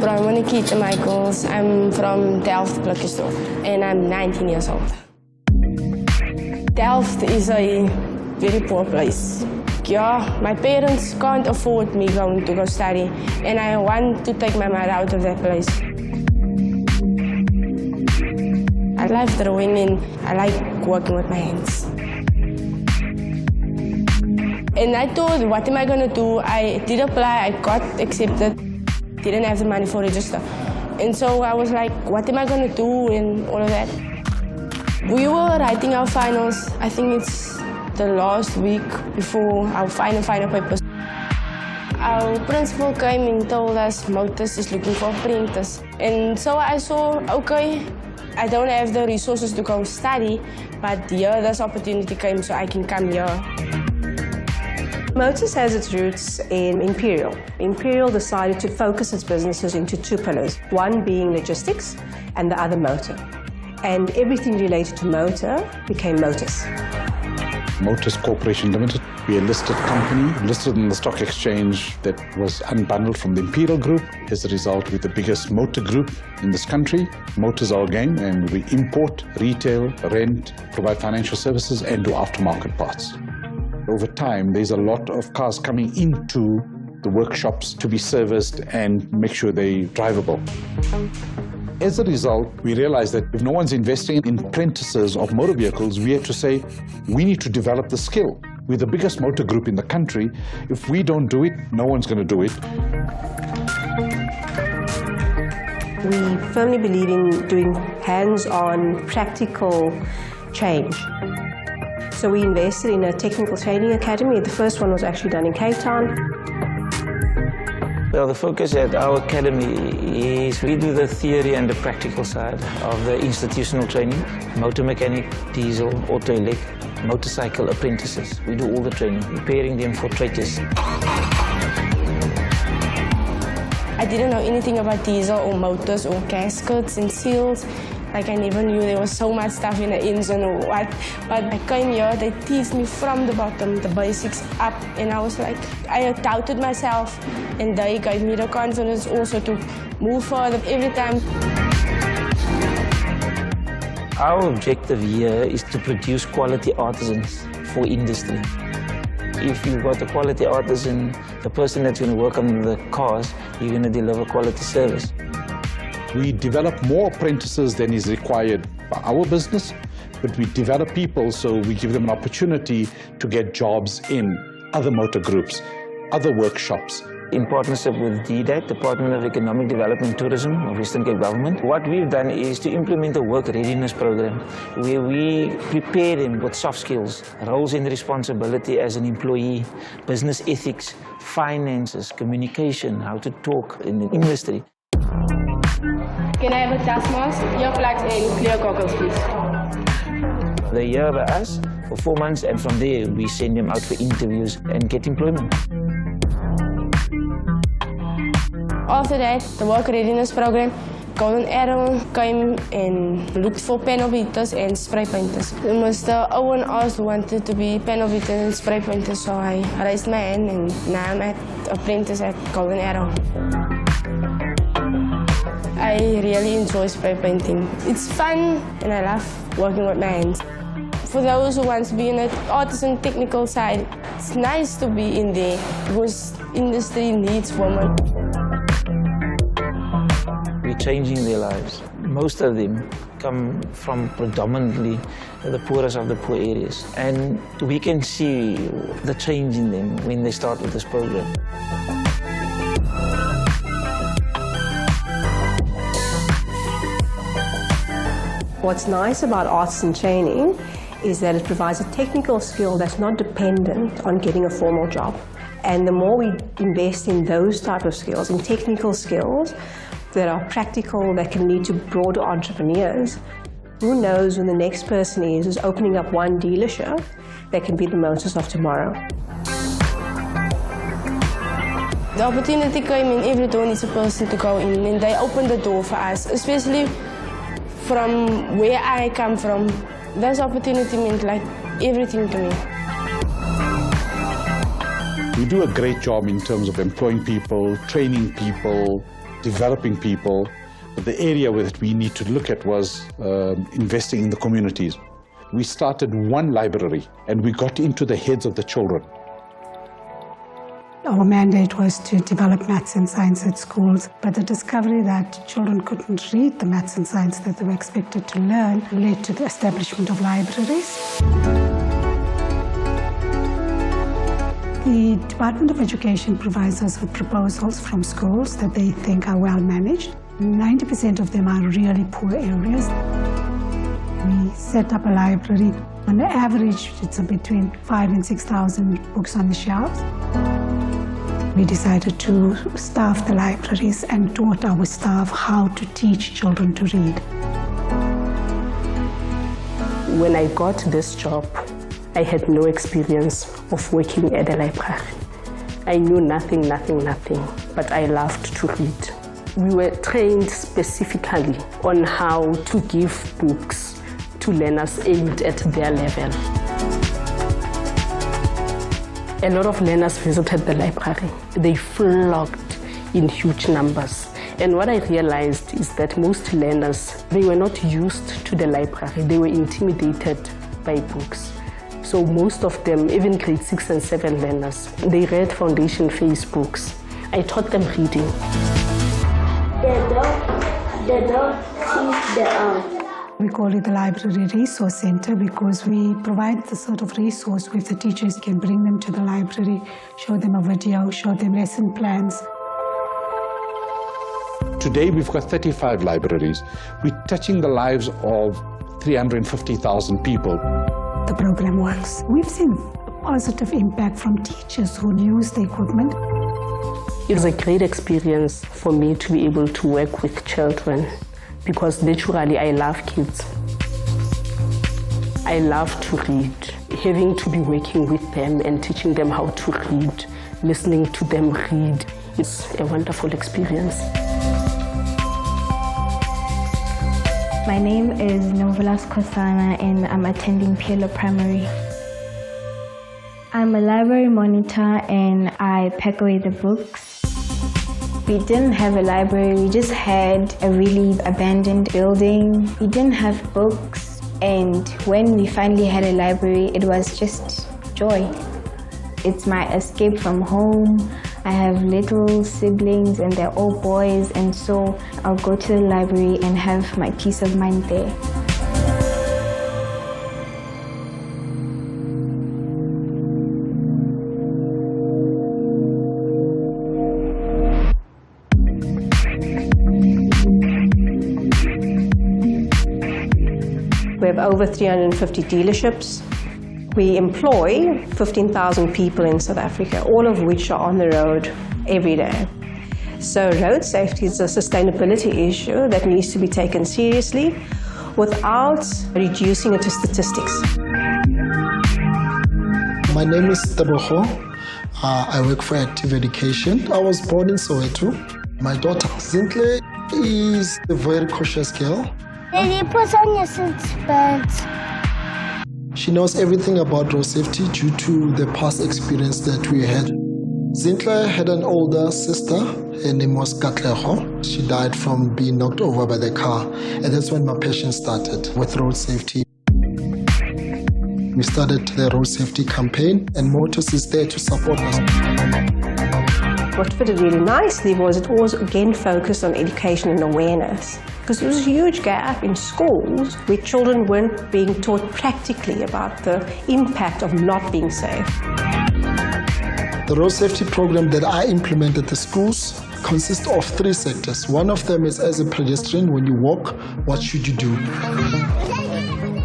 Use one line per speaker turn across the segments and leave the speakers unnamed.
Brian Nikita Michaels. I'm from Delft, Blikkersdorp, and I'm 19 years old. Delft is a very poor place. Yeah, my parents can't afford me going to go study, and I want to take my mother out of that place. I love drawing and I like working with my hands. And I thought, what am I going to do? I did apply, I got accepted, didn't have the money for register. And so I was like, what am I going to do and all of that. We were writing our finals, I think it's the last week before our final papers. Our principal came and told us Motus is looking for apprentices. And so I saw, okay, I don't have the resources to go study, but here this opportunity came so I can come here.
Motus has its roots in Imperial. Imperial decided to focus its businesses into two pillars, one being logistics and the other motor. And everything related to motor became Motus.
Motus Corporation Limited, we're a listed company, listed on the stock exchange that was unbundled from the Imperial Group. As a result, we're the biggest motor group in this country. Motors are our game, and we import, retail, rent, provide financial services, and do aftermarket parts. Over time, there's a lot of cars coming into the workshops to be serviced and make sure they're drivable. As a result, we realized that if no one's investing in apprentices of motor vehicles, we had to say, we need to develop the skill. We're the biggest motor group in the country. If we don't do it, no one's going to do it.
We firmly believe in doing hands-on, practical change. So we invested in a technical training academy. The first one was actually done in Cape Town.
Well, the focus at our academy is we do the theory and the practical side of the institutional training. Motor mechanic, diesel, auto elect, motorcycle apprentices. We do all the training, preparing them for trade tests.
I didn't know anything about diesel or motors or gaskets and seals. Like I never knew there was so much stuff in the engine or what. But I came here, they teased me from the bottom, the basics up. And I was like, I doubted myself. And they gave me the confidence also to move further every time.
Our objective here is to produce quality artisans for industry. If you've got a quality artisan, the person that's going to work on the cars, you're going to deliver quality service.
We develop more apprentices than is required by our business, but we develop people so we give them an opportunity to get jobs in other motor groups, other workshops.
In partnership with DDAT, Department of Economic Development and Tourism of Eastern Cape Government, what we've done is to implement a work readiness program where we prepare them with soft skills, roles and responsibility as an employee, business ethics, finances, communication, how to talk in the industry.
Can I have a dust mask, earplugs and clear goggles, please?
They're here by us for 4 months, and from there we send them out for interviews and get employment.
After that, the work readiness program, Golden Arrow came and looked for panel beaters and spray painters. Mr. Owen also wanted to be panel beaters and spray painters, so I raised my hand and now I'm at apprentice at Golden Arrow. I really enjoy spray painting. It's fun and I love working with my hands. For those who want to be in the artisan technical side, it's nice to be in there because industry needs women.
We're changing their lives. Most of them come from predominantly the poorest of the poor areas. And we can see the change in them when they start with this program.
What's nice about artisan training is that it provides a technical skill that's not dependent on getting a formal job. And the more we invest in those type of skills, in technical skills that are practical, that can lead to broader entrepreneurs, who knows when the next person is opening up one dealership that can be the Motus of tomorrow.
The opportunity came in, every door needs a person to go in, and they opened the door for us, especially from where I come from. This opportunity meant like everything to me.
We do a great job in terms of employing people, training people, developing people. But the area that we need to look at was investing in the communities. We started one library and we got into the heads of the children.
Our mandate was to develop maths and science at schools, but the discovery that children couldn't read the maths and science that they were expected to learn led to the establishment of libraries. The Department of Education provides us with proposals from schools that they think are well managed. 90% of them are really poor areas. We set up a library. On average, it's between 5,000 and 6,000 books on the shelves. We decided to staff the libraries and taught our staff how to teach children to read.
When I got this job, I had no experience of working at a library. I knew nothing, but I loved to read. We were trained specifically on how to give books to learners aimed at their level. A lot of learners visited the library. They flocked in huge numbers. And what I realized is that most learners, they were not used to the library. They were intimidated by books. So most of them, even grade 6 and 7 learners, they read foundation phase books. I taught them reading.
The dog sees the art.
We call it the Library Resource Center because we provide the sort of resource where the teachers can bring them to the library, show them a video, show them lesson plans.
Today we've got 35 libraries. We're touching the lives of 350,000 people.
The program works. We've seen a positive impact from teachers who use the equipment.
It was a great experience for me to be able to work with children because naturally I love kids. I love to read. Having to be working with them and teaching them how to read, listening to them read, is a wonderful experience.
My name is Novelas Kosana and I'm attending Pielo Primary. I'm a library monitor and I pack away the books. We didn't have a library, we just had a really abandoned building. We didn't have books, and when we finally had a library, it was just joy. It's my escape from home. I have little siblings and they're all boys, and so I'll go to the library and have my peace of mind there.
We have over 350 dealerships. We employ 15,000 people in South Africa, all of which are on the road every day. So road safety is a sustainability issue that needs to be taken seriously without reducing it to statistics.
My name is Tebogo. I work for Active Education. I was born in Soweto. My daughter, Zintle, is a very cautious girl.
Daddy, put on your seatbelt.
She knows everything about road safety due to the past experience that we had. Zintle had an older sister. Her name was Katlego. She died from being knocked over by the car. And that's when my passion started with road safety. We started the road safety campaign, and Motus is there to support us.
What fitted really nicely was it was again focused on education and awareness, because there was a huge gap in schools where children weren't being taught practically about the impact of not being safe.
The road safety program that I implement at the schools consists of 3 sectors. One of them is, as a pedestrian, when you walk, what should you do?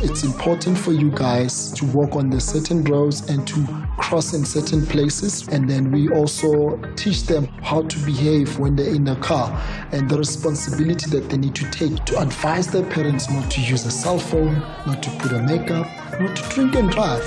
It's important for you guys to walk on the certain roads and to cross in certain places. And then we also teach them how to behave when they're in a car and the responsibility that they need to take to advise their parents not to use a cell phone, not to put on makeup, not to drink and drive.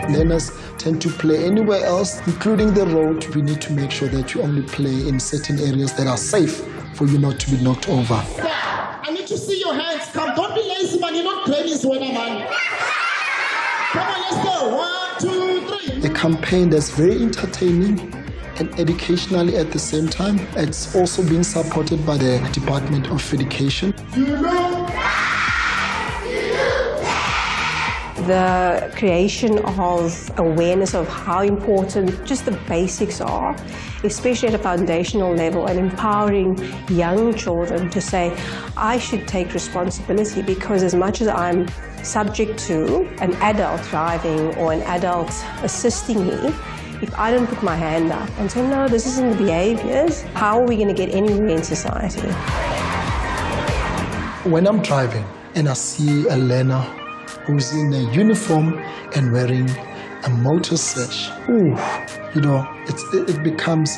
Learners tend to play anywhere else, including the road. We need to make sure that you only play in certain areas that are safe for you not to be knocked over.
I need to see your hands. Come, don't be lazy, man. You're not crazy, sweater, man. Come on, let's go. 1, 2, 3.
A campaign that's very entertaining and educationally at the same time. It's also being supported by the Department of Education.
The creation of awareness of how important just the basics are, especially at a foundational level, and empowering young children to say, I should take responsibility, because as much as I'm subject to an adult driving or an adult assisting me, if I don't put my hand up and say, no, this isn't the behaviors, how are we going to get anywhere in society?
When I'm driving and I see a learner who's in a uniform and wearing a motor sash, it becomes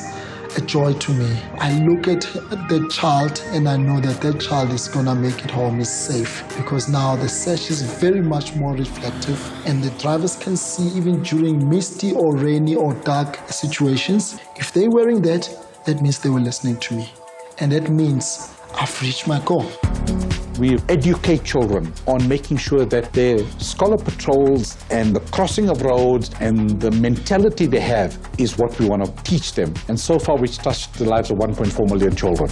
a joy to me. I look at the child and I know that that child is gonna make it home, is safe, because now the sash is very much more reflective and the drivers can see even during misty or rainy or dark situations. If they're wearing that, that means they were listening to me. And that means I've reached my goal.
We educate children on making sure that their scholar patrols and the crossing of roads and the mentality they have is what we want to teach them. And so far we've touched the lives of 1.4 million children.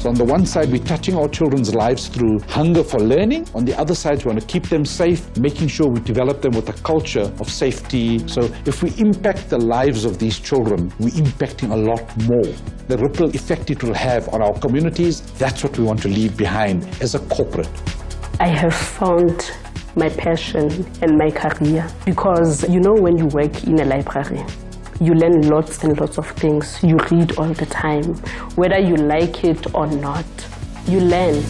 So on the one side, we're touching our children's lives through hunger for learning. On the other side, we want to keep them safe, making sure we develop them with a culture of safety. So if we impact the lives of these children, we're impacting a lot more. The ripple effect it will have on our communities, that's what we want to leave behind as a corporate.
I have found my passion and my career because, when you work in a library, you learn lots and lots of things. You read all the time. Whether you like it or not, you learn.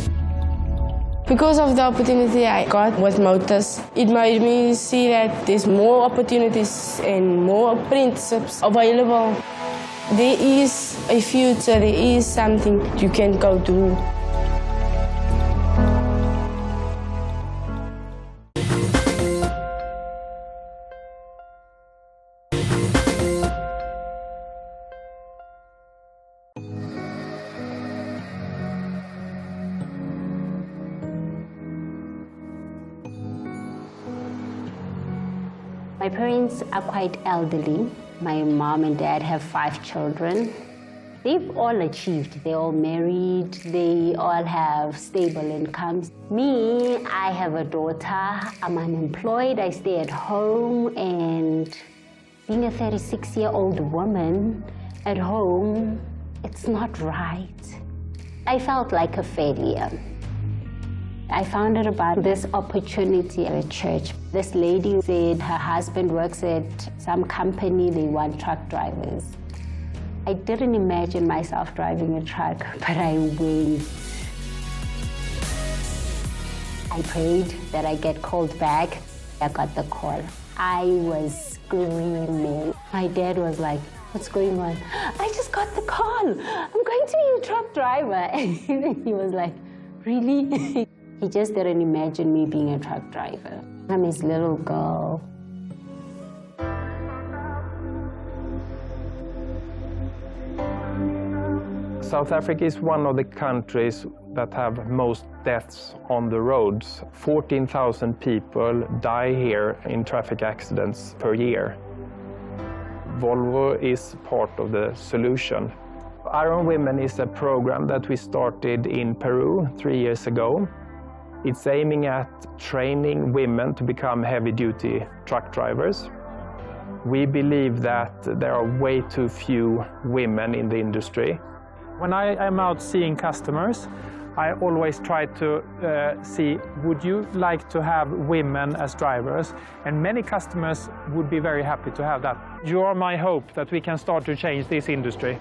Because of the opportunity I got with Motors, it made me see that there's more opportunities and more apprenticeships available. There is a future, there is something you can go do.
My parents are quite elderly. My mom and dad have 5 children. They've all achieved. They're all married. They all have stable incomes. Me, I have a daughter. I'm unemployed. I stay at home. And being a 36-year-old woman at home, it's not right. I felt like a failure. I found out about this opportunity at a church. This lady said her husband works at some company, they want truck drivers. I didn't imagine myself driving a truck, but I went. I prayed that I get called back. I got the call. I was screaming. My dad was like, "What's going on?" "I just got the call. I'm going to be a truck driver." And he was like, "Really?" He just didn't imagine me being a truck driver. I'm his little girl.
South Africa is one of the countries that have most deaths on the roads. 14,000 people die here in traffic accidents per year. Volvo is part of the solution. Iron Women is a program that we started in Peru 3 years ago. It's aiming at training women to become heavy-duty truck drivers. We believe that there are way too few women in the industry.
When I am out seeing customers, I always try to see, would you like to have women as drivers? And many customers would be very happy to have that. You are my hope that we can start to change this industry.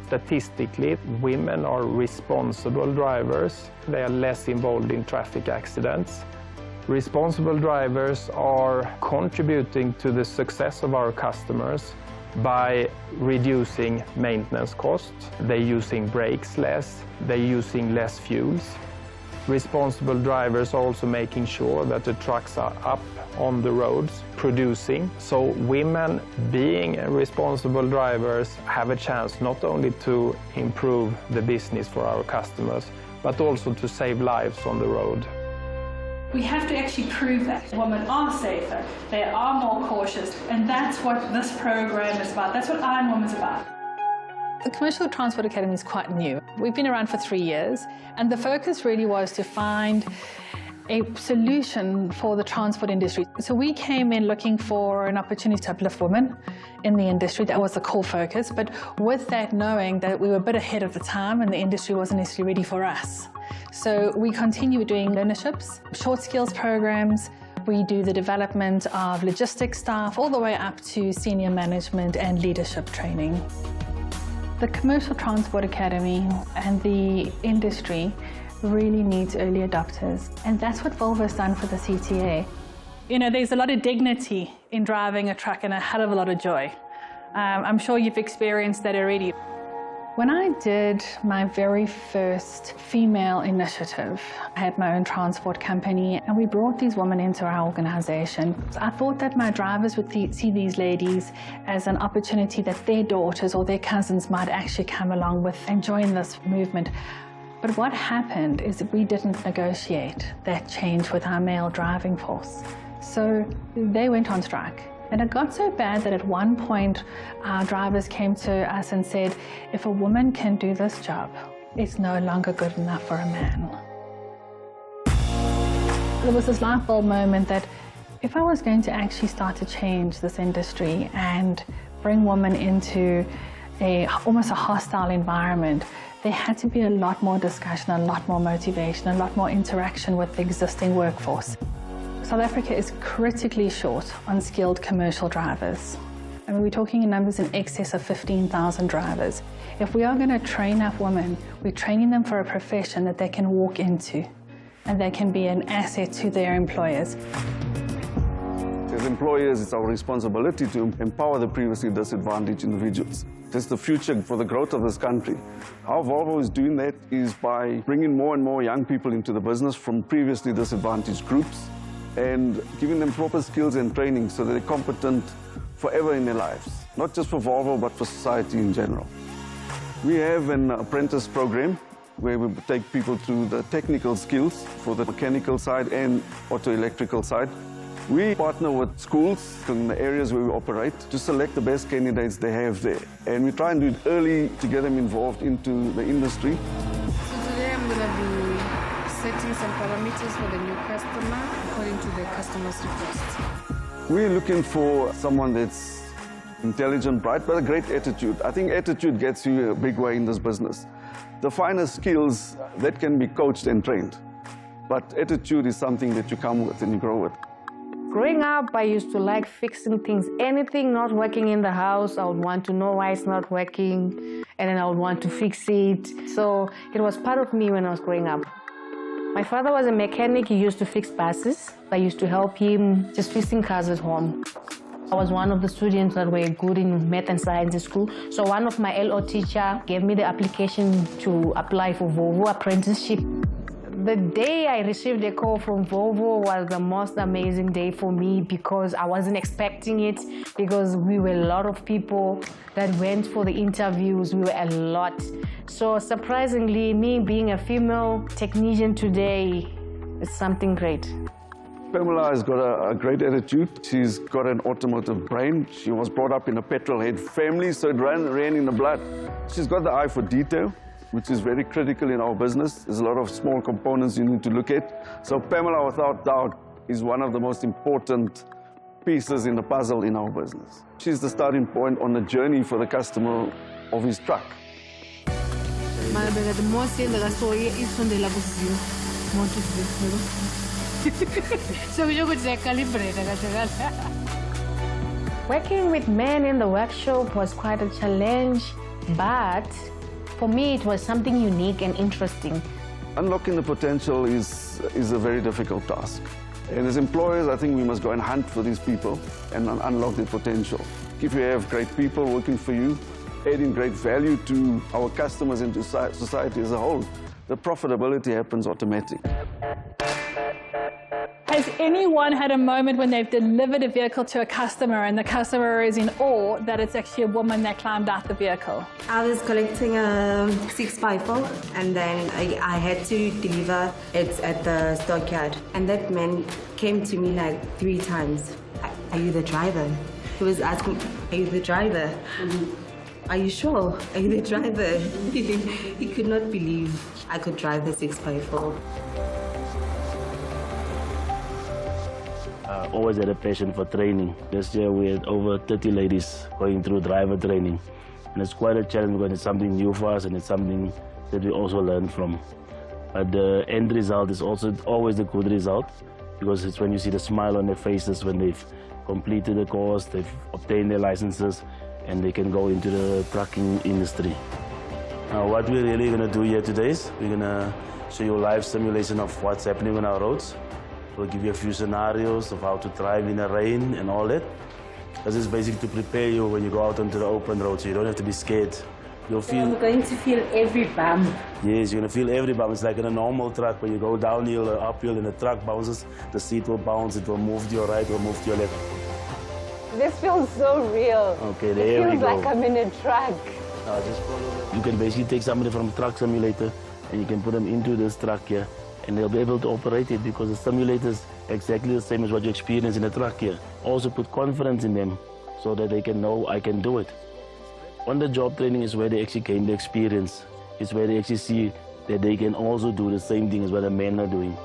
Statistically, women are responsible drivers. They are less involved in traffic accidents. Responsible drivers are contributing to the success of our customers by reducing maintenance costs. They're using brakes less. They're using less fuels. Responsible drivers are also making sure that the trucks are up on the roads producing. So women being responsible drivers have a chance not only to improve the business for our customers, but also to save lives on the road.
We have to actually prove that women are safer, they are more cautious, and that's what this program is about. That's what Iron Woman's about. The Commercial Transport Academy is quite new. We've been around for 3 years, and the focus really was to find a solution for the transport industry. So we came in looking for an opportunity to uplift women in the industry. That was the core focus, but with that knowing that we were a bit ahead of the time and the industry wasn't necessarily ready for us. So we continue doing learnerships, short skills programs. We do the development of logistics staff all the way up to senior management and leadership training. The Commercial Transport Academy and the industry really needs early adopters, and that's what Volvo has done for the CTA. You know, there's a lot of dignity in driving a truck and a hell of a lot of joy. I'm sure you've experienced that already. When I did my very first female initiative, I had my own transport company, and we brought these women into our organization. I thought that my drivers would see these ladies as an opportunity that their daughters or their cousins might actually come along with and join this movement. But what happened is that we didn't negotiate that change with our male driving force. So they went on strike. And it got so bad that at one point our drivers came to us and said, if a woman can do this job, it's no longer good enough for a man. There was this light bulb moment that if I was going to actually start to change this industry and bring women into almost a hostile environment, there had to be a lot more discussion, a lot more motivation, a lot more interaction with the existing workforce. South Africa is critically short on skilled commercial drivers. I mean, we're talking in numbers in excess of 15,000 drivers. If we are going to train up women, we're training them for a profession that they can walk into and they can be an asset to their employers.
As employers, it's our responsibility to empower the previously disadvantaged individuals. It's the future for the growth of this country. How Volvo is doing that is by bringing more and more young people into the business from previously disadvantaged groups and giving them proper skills and training so that they're competent forever in their lives, not just for Volvo, but for society in general. We have an apprentice program where we take people through the technical skills for the mechanical side and auto-electrical side. We partner with schools in the areas where we operate to select the best candidates they have there. And we try and do it early to get them involved into the industry.
So today I'm going to be setting some parameters for the new customer according to the customer's request.
We're looking for someone that's intelligent, bright, but a great attitude. I think attitude gets you a big way in this business. The finer skills, that can be coached and trained. But attitude is something that you come with and you grow with.
Growing up, I used to like fixing things. Anything not working in the house, I would want to know why it's not working, and then I would want to fix it. So it was part of me when I was growing up. My father was a mechanic. He used to fix buses. I used to help him just fixing cars at home. I was one of the students that were good in math and science in school. So one of my LO teacher gave me the application to apply for Volvo apprenticeship. The day I received a call from Volvo was the most amazing day for me because I wasn't expecting it, because we were a lot of people that went for the interviews. We were a lot. So surprisingly, me being a female technician today is something great.
Pamela has got a great attitude. She's got an automotive brain. She was brought up in a petrol-head family, so it ran in the blood. She's got the eye for detail, which is very critical in our business. There's a lot of small components you need to look at. So Pamela, without doubt, is one of the most important pieces in the puzzle in our business. She's the starting point on the journey for the customer of his truck.
Working with men in the workshop was quite a challenge, but for me, it was something unique and interesting.
Unlocking the potential is a very difficult task. And as employers, I think we must go and hunt for these people and unlock their potential. If you have great people working for you, adding great value to our customers and to society as a whole, the profitability happens automatically.
Hey, Has anyone had a moment when they've delivered a vehicle to a customer and the customer is in awe that it's actually a woman that climbed out the vehicle?
I was collecting a 6x4 and then I had to deliver it at the stockyard. And that man came to me like 3 times. Are you the driver? He was asking, are you the driver? Are you sure? Are you the driver? He could not believe I could drive the 6x4.
Always had a passion for training. This year we had over 30 ladies going through driver training. And it's quite a challenge because it's something new for us and it's something that we also learn from. But the end result is also always the good result because it's when you see the smile on their faces when they've completed the course, they've obtained their licenses and they can go into the trucking industry. Now what we're really going to do here today is we're going to show you a live simulation of what's happening on our roads. We'll give you a few scenarios of how to drive in the rain and all that. This is basically to prepare you when you go out onto the open road, so you don't have to be scared. You'll feel.
I'm going to feel every bump.
Yes, you're going to feel every bump. It's like in a normal truck where you go downhill or uphill and the truck bounces, the seat will bounce, it will move to your right or move to your left.
This feels so real.
Okay, there we go.
It feels like I'm in a truck.
Just follow. You can basically take somebody from a truck simulator and you can put them into this truck here. And they'll be able to operate it because the simulator is exactly the same as what you experience in a truck here. Also put confidence in them so that they can know I can do it. On-the-job training is where they actually gain the experience. It's where they actually see that they can also do the same thing as what the men are doing.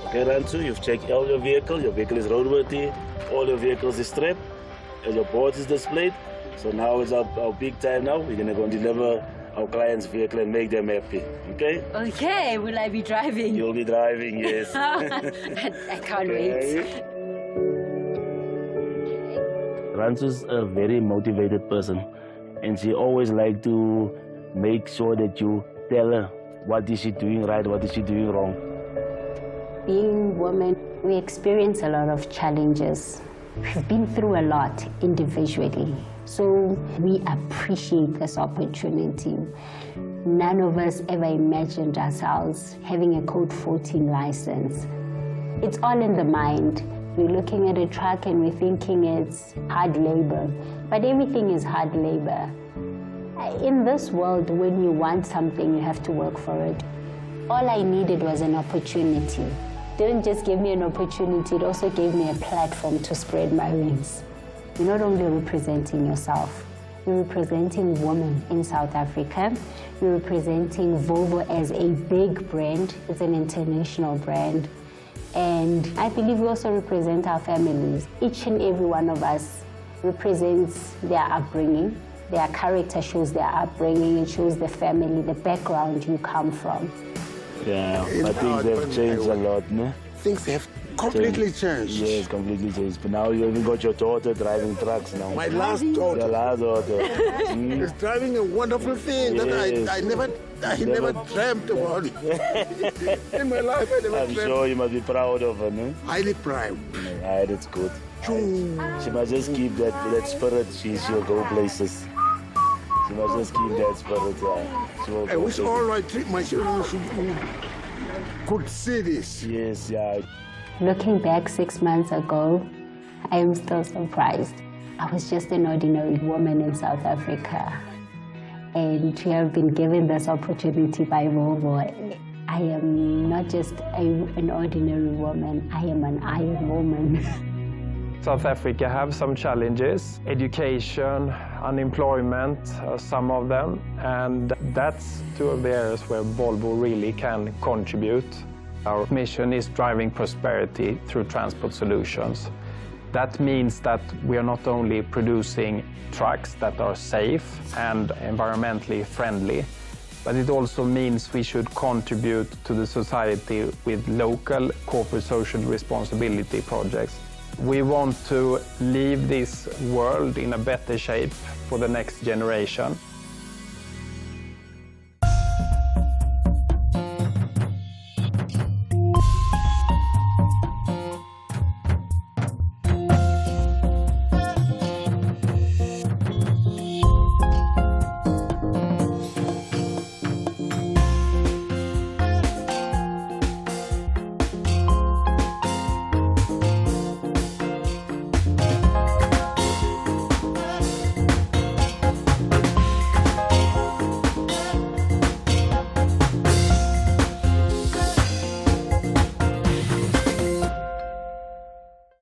Okay, Rantsu, you've checked all your vehicle is roadworthy, all your vehicles is strapped, and your board is displayed. So now it's our big time now. We're going to go and deliver our client's vehicle and make them happy, okay?
Okay, will I be driving?
You'll be driving, yes.
I can't wait.
Rantsu's a very motivated person and she always likes to make sure that you tell her what is she doing right, what is she doing wrong.
Being women, we experience a lot of challenges. We've been through a lot individually. So we appreciate this opportunity. None of us ever imagined ourselves having a Code 14 license. It's all in the mind. We're looking at a truck and we're thinking it's hard labor, but everything is hard labor. In this world, when you want something, you have to work for it. All I needed was an opportunity. It didn't just give me an opportunity, it also gave me a platform to spread my wings. You're not only representing yourself, you're representing women in South Africa. You're representing Volvo as a big brand. It's an international brand. And I believe we also represent our families. Each and every one of us represents their upbringing. Their character shows their upbringing. It shows the family, the background you come from.
Yeah, but things have changed a lot, no?
Things have completely changed.
Yes, completely changed. But now you even got your daughter driving trucks now.
My last daughter.
Your last daughter.
Is driving a wonderful thing that I never dreamt about it. In my life, I never
I'm
dreamt.
sure you must be proud of her, no?
Highly proud.
Yeah, that's good. She must just keep that spirit. She'll go places. She must just keep that spirit. Yeah.
I wish all my children should could see this.
Yes, yeah.
Looking back 6 months ago, I am still surprised. I was just an ordinary woman in South Africa. And to have been given this opportunity by Volvo, I am not just an ordinary woman, I am an iron woman.
South Africa have some challenges, education, unemployment, some of them, and that's 2 of the areas where Volvo really can contribute. Our mission is driving prosperity through transport solutions. That means that we are not only producing trucks that are safe and environmentally friendly, but it also means we should contribute to the society with local corporate social responsibility projects. We want to leave this world in a better shape for the next generation.